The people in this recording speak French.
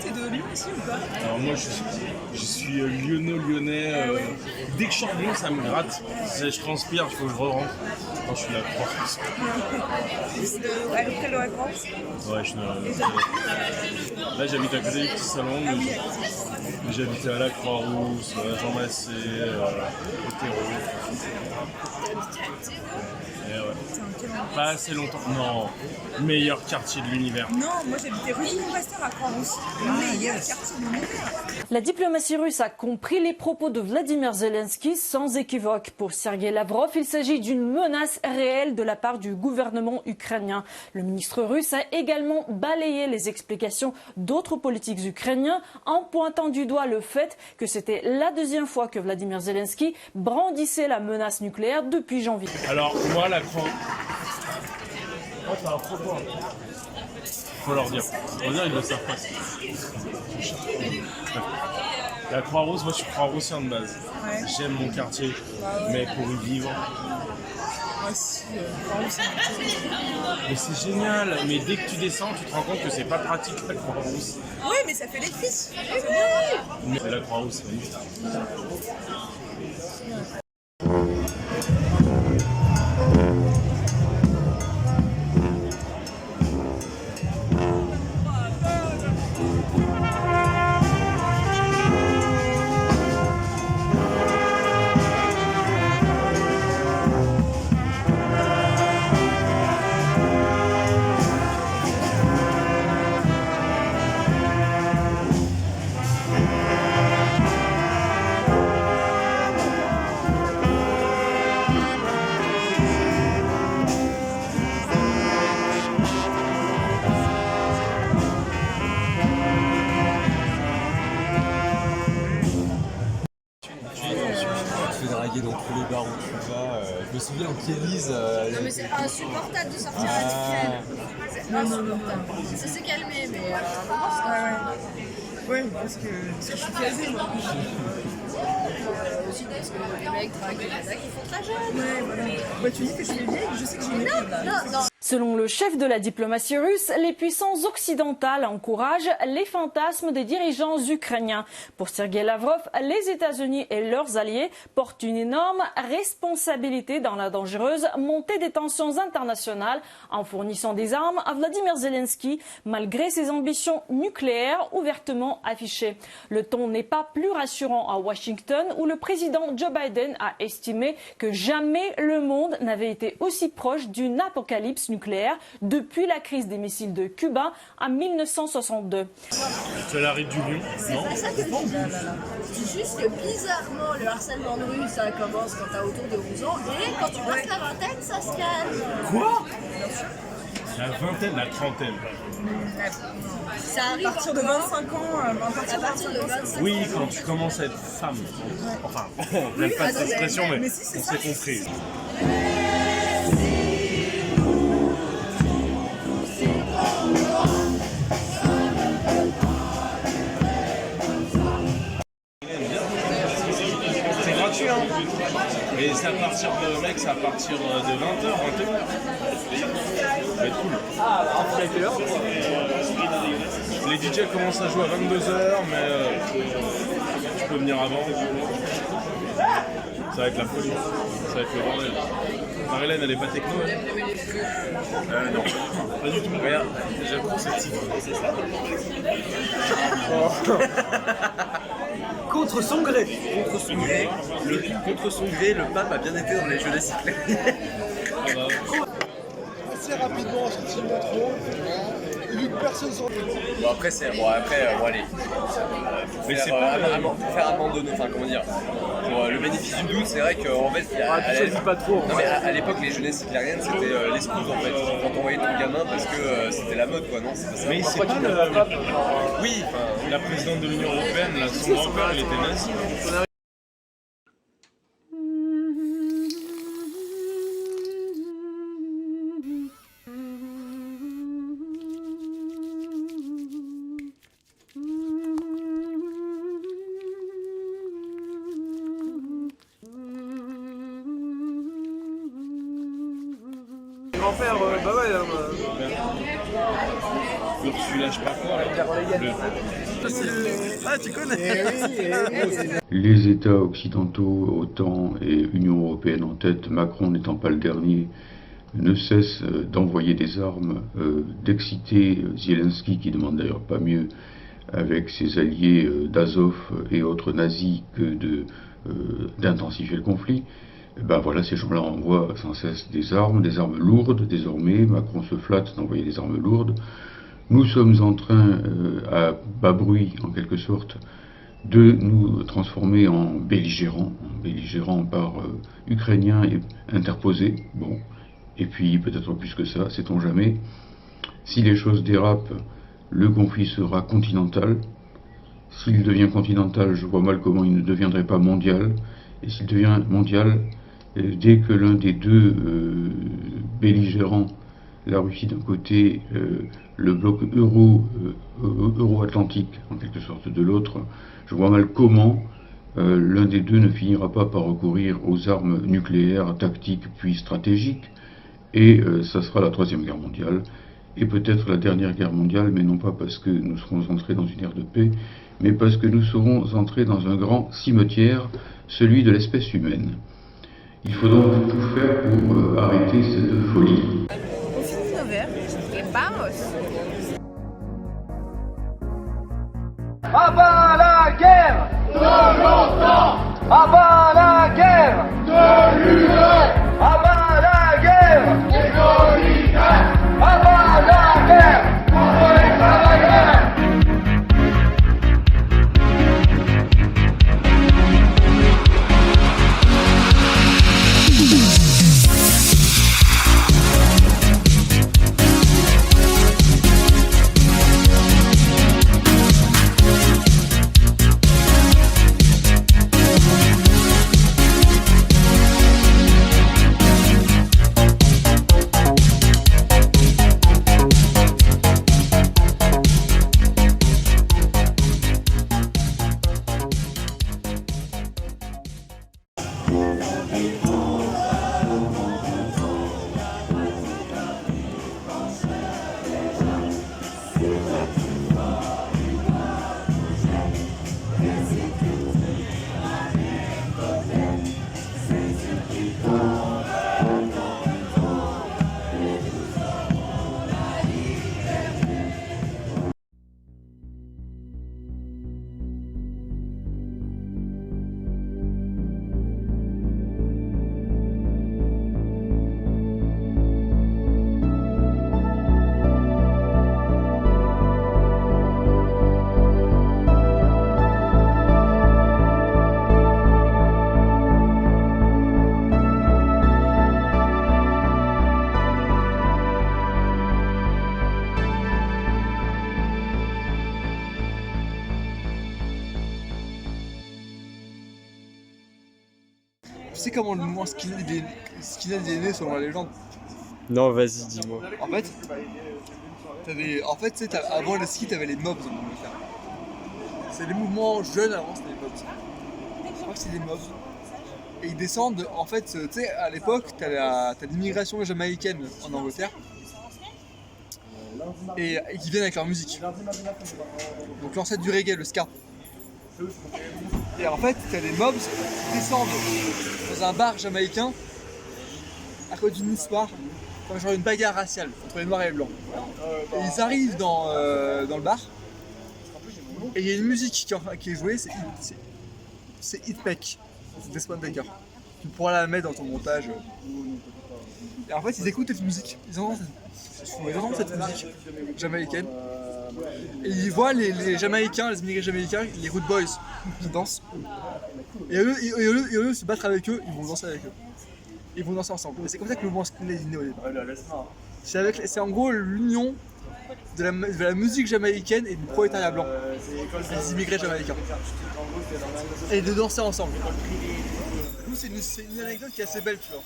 T'es de Lyon aussi ou pas? Alors moi je suis lyonnais. Dès que je sors de Lyon ça me gratte. Je transpire, il faut que je rentre. Quand je suis là, France. À l'hôtel de la France? Ouais, là j'habite à côté du petit salon. Mais j'habitais à la Croix-Rousse, à Jean Massé, au Terreau. Et ouais. Pas assez longtemps. Non, meilleur quartier de l'univers. Non, moi j'habitais rue du Pasteur à Croix-Rousse. Le meilleur quartier de l'univers. La diplomatie russe a compris les propos de Vladimir Zelensky sans équivoque. Pour Sergei Lavrov, il s'agit d'une menace réelle de la part du gouvernement ukrainien. Le ministre russe a également balayé les explications d'autres politiques ukrainiens en pointant du doigt le fait que c'était la deuxième fois que Vladimir Zelensky brandissait la menace nucléaire depuis janvier. Alors moi la Croix... Oh, t'as un propos. Faut leur dire. On va dire ils le savent pas. La Croix-Rousse, moi je suis Croix-Roussien de base. Ouais. J'aime mon quartier, mais pour y vivre. Ah si, Croix-Rousse c'est Mais c'est génial, mais dès que tu descends, tu te rends compte que c'est pas pratique la Croix-Rousse. oui, mais ça fait les fils. Mais la Croix-Rousse, c'est magnifique. Dans tous les bars où tu vas, je me souviens en Kélis. Non mais c'est insupportable de sortir à Duquel. C'est insupportable. Ça s'est calmé mais Ouais, parce que je suis casée moi. aussi parce que les mecs draguent les attaques, ils font très jeunes. Ouais, voilà. Bah, tu dis que je suis vieille, je sais que j'ai une Non. Selon le chef de la diplomatie russe, les puissances occidentales encouragent les fantasmes des dirigeants ukrainiens. Pour Sergei Lavrov, les États-Unis et leurs alliés portent une énorme responsabilité dans la dangereuse montée des tensions internationales en fournissant des armes à Vladimir Zelensky, malgré ses ambitions nucléaires ouvertement affichées. Le ton n'est pas plus rassurant à Washington, où le président Joe Biden a estimé que jamais le monde n'avait été aussi proche d'une apocalypse nucléaire depuis la crise des missiles de Cuba en 1962. Tu as la ride du lion, non? C'est ça que je dis. C'est juste que bizarrement, le harcèlement de rue, ça commence quand t'as autour de 11 ans et quand tu passes la vingtaine, ça se calme. Quoi? La vingtaine, la trentaine. Ça arrive à partir de 25 ans, à partir de 25 ans. Oui, quand tu commences à être femme. Enfin, j'aime pas cette expression, mais si, on s'est compris. C'est gratuit, hein. Et c'est à partir de, mec, c'est à partir de 20h, 21h. Ça va être cool. À quelle heure? Les DJ commencent à jouer à 22h, mais tu peux venir avant. Ça va être la folie. Ça va être le bordel. Marilyn, elle est pas techno, elle? Non, pas du tout. Regarde, j'apprends cette titre. C'est ça. Contre son gré. Contre son gré, le pape a bien été dans les jeunesses cyclades. Assez rapidement, sorti le métro. Vu que personne s'en Bon après c'est bon allez. Mais c'est Pour pas faire abandonner, enfin comment dire. Pour le bénéfice du doute, c'est vrai qu'en fait, tu choisis pas trop. Non mais à l'époque les jeunesses cyclériennes c'était l'espouse en fait. Quand on voyait ton gamin parce que c'était la mode quoi, non? C'est pas ça. Mais c'est pas Oui, enfin. la présidente de l'Union Européenne, là, son grand-père, il était nazi. grand-père, bah ouais. Ursula, je sais pas quoi, là. Ah, tu connais. Les États occidentaux, OTAN et Union européenne en tête, Macron n'étant pas le dernier, ne cessent d'envoyer des armes, d'exciter Zelensky, qui demande d'ailleurs pas mieux, avec ses alliés d'Azov et autres nazis, que d'intensifier le conflit. Ben voilà, ces gens-là envoient sans cesse des armes lourdes désormais. Macron se flatte d'envoyer des armes lourdes. Nous sommes en train, à bas bruit en quelque sorte, de nous transformer en belligérants par ukrainiens et interposés. Bon, et puis peut-être plus que ça, sait-on jamais. Si les choses dérapent, le conflit sera continental. S'il devient continental, je vois mal comment il ne deviendrait pas mondial. Et s'il devient mondial, dès que l'un des deux belligérants, la Russie d'un côté, le bloc euro-atlantique en quelque sorte de l'autre, je vois mal comment l'un des deux ne finira pas par recourir aux armes nucléaires, tactiques puis stratégiques, et ça sera la Troisième Guerre mondiale, et peut-être la dernière guerre mondiale, mais non pas parce que nous serons entrés dans une ère de paix, mais parce que nous serons entrés dans un grand cimetière, celui de l'espèce humaine. Il faut donc tout faire pour arrêter cette folie. On finit nos verres et vamos. Ah bah la guerre de l'OTAN. Ah bah la guerre de l'UE. Ah bah la guerre des solidaires. Ah bah la guerre contre les travailleurs. Tu sais comment le mouvement skinhead est né selon la légende? Non, vas-y, dis-moi. En fait, tu sais, avant les skis, t'avais les mobs en Angleterre. C'est les mouvements jeunes avant, c'était les mobs. Je crois que c'est des mobs. Et ils descendent, en fait, tu sais, à l'époque, t'as l'immigration jamaïcaine en Angleterre. Et qui viennent avec leur musique. Donc l'ancêtre du reggae, le ska. Et en fait, t'as des mobs qui descendent dans un bar jamaïcain à cause d'une histoire, comme genre une bagarre raciale entre les noirs et les blancs. Et ils arrivent dans le bar, et il y a une musique qui est jouée, c'est Hit Peck, c'est Desmond Dekker. Tu pourras la mettre dans ton montage. Et en fait, ils écoutent cette musique, ils entendent cette musique jamaïcaine. Et ils voient les Jamaïcains, les immigrés jamaïcains, les Rude Boys qui dansent. Et au lieu de se battre avec eux, ils vont danser avec eux. Ils vont danser ensemble. Et c'est comme ça que le mouvement skinhead est né au départ. C'est en gros l'union de la musique jamaïcaine et du prolétariat blanc. Des immigrés jamaïcains. Et de danser ensemble. Du coup, c'est une anecdote qui est assez belle, tu vois.